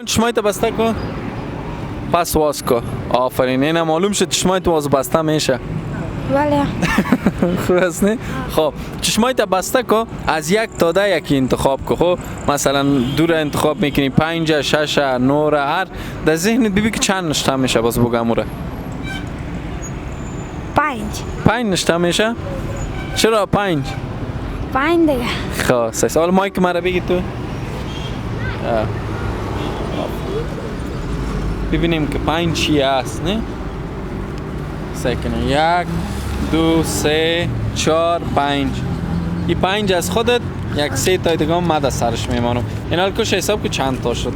چشمایت بسته کن. پس واس کن. آفرین. اینا معلوم شد چشمایت واس بسته میشه. بله. خوب است نه؟ خب چشمایت بسته کن، از یک تا ده یکی انتخاب کن. خب مثلا دو را انتخاب میکنی، 5 6 9 هر در ذهنت ببین که چند نشته میشه. باز بگم اوره 5 نشته میشه. چرا 5 دیگه. خب سوال مایک مرا بگی تو. ببینیم که 5 چی است نه. سکنه 1 2 3 4 5. این 5 از خودت، یک 3 تا دیگه من از سرش میمانم. این حال کش حساب که چند تا شد.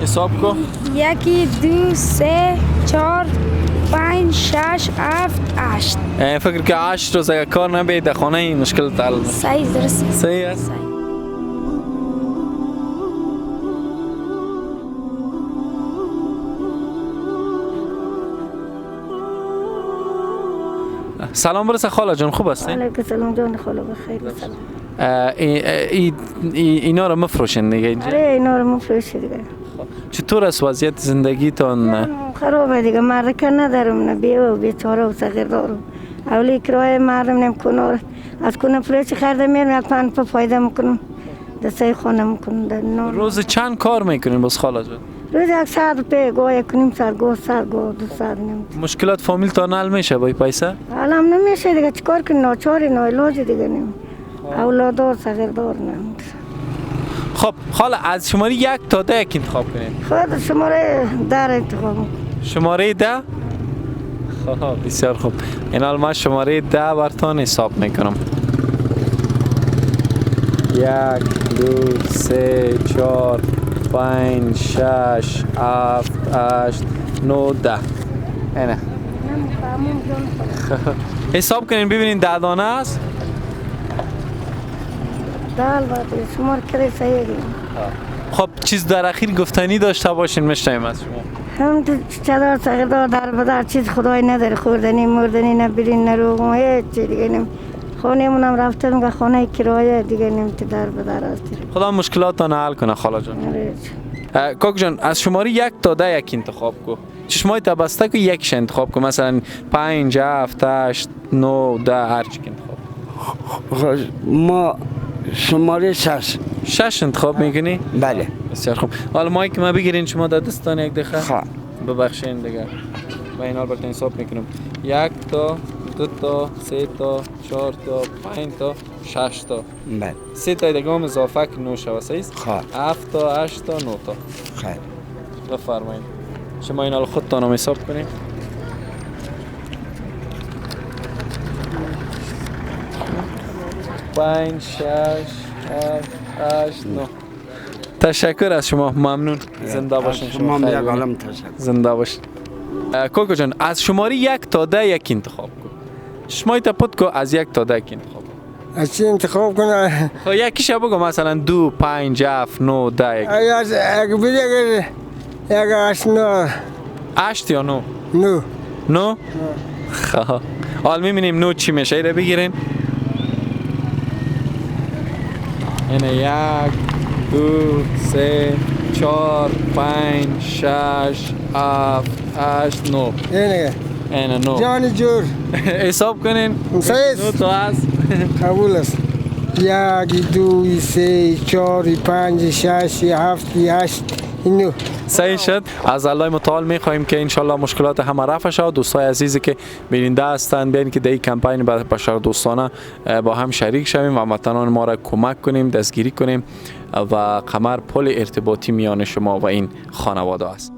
حساب کو. 1 2 3 4 5 6 7 8. فکر که 8 روز اگر کار نبید در خانه این مشکل حل میشه. صحیح درست. صحیح است. سلام برسه خاله جان، خوب هستی؟ علیکم سلام جان، خاله بخیر. سلام. اینا رو مفروشین دیگه اینجا؟ آره اینا رو مفروش دیگه. چطور است وضعیت زندگیتون؟ خرابه دیگه، مرکه ندارم، نه بیوه و بیچاره و صغیر دارم. اولی کرایه مردم نمیکنه، از کنه فروش خرده میرم یک پنج پا فایده میکنم، دسته خانه میکنم. روز چند کار میکنین باز خاله جان؟ روز 100 روپیه، گاه 1 نیم ساعت، گاه 100، گاه 200 نیم. مشکلات فامیل تا حل میشه با این پیسه؟ حالم نمیشه دیگه، چیکار کنی، ناچاری ناعلاجی دیگه نیم. اولادار صغیردار نیم. خب خاله از شماره 1 تا 10 یک انتخاب کنین. خود شماره 10 انتخاب کنم. شماره 10؟ خب بسیار خوب. این حال من شماره 10 براتون حساب میکنم. 1 2 3 4 5 6 7 8 9 10. اینه حساب کنین ببینین 10 دانه است. دال باید شمار کلی صحیح دیم. خب چیز در اخیر گفتنی داشته باشین میشنویم از شما. هم تو چادر صغیردار در بدر چیز خدای نداره، خوردنی مردنی نه برین نه روغم هیچ چی دیگه نیم. خانه منم رفته میگه خانه کرایه دیگه نیم تو در بدر است. خدا مشکلاتتون حل کنه خاله جان. کاک جان از شماره 1 تا 10 یک انتخاب کو. چشمای تا بسته کو یکش انتخاب کو، مثلا 5 7 8 9 10 هر چی انتخاب. ما شماره 6 انتخاب میکنی؟ بله. بسیار خوب. حالا مایک ما بگیرین شما در دستان یک دقیقه. خواه ببخشین دیگه. با این حال براتون حساب میکنم. 1 تا 2 تا 3 تا 4 تا 5 تا 6 تا. بله. 3 تا دیگه هم اضافه که 9 شوه صحیح؟ خواه 7 تا 8 تا 9 تا. خیر. بفرمایید. شما این حال خودتان هم حساب کنید. 5 6 7 8 9. تشکر از شما، ممنون. زنده باشین شما. یک عالم تشکر. زنده باشین. کوکو جان از شماره 1 تا 10 یک انتخاب کن. شمایی تا پد کو از 1 تا 10 انتخاب کن. از چی انتخاب کنه؟ خب یکیش بگو، مثلا 2 5 7 9 10 یک. اگر بگه یک 8 9 8 یا 9 9 9. خب حال میبینیم 9 چی میشه. ایره بگیرین. اینه 1 2 3 4 5 6 7 8 9. اینه 9 جانی جور حساب کنین. صحیح 9 تا هست. قبول است. 1 2 3 4 5 6 7 8 9. صحیح شد. از الله متعال میخواهیم که انشالله مشکلات همه رفع شود. دوستای عزیزی که بیننده هستند بیاین که در این کمپین بشر دوستانه با هم شریک شویم و هموطنان ما را کمک کنیم، دستگیری کنیم و قمر پل ارتباطی میان شما و این خانواده است.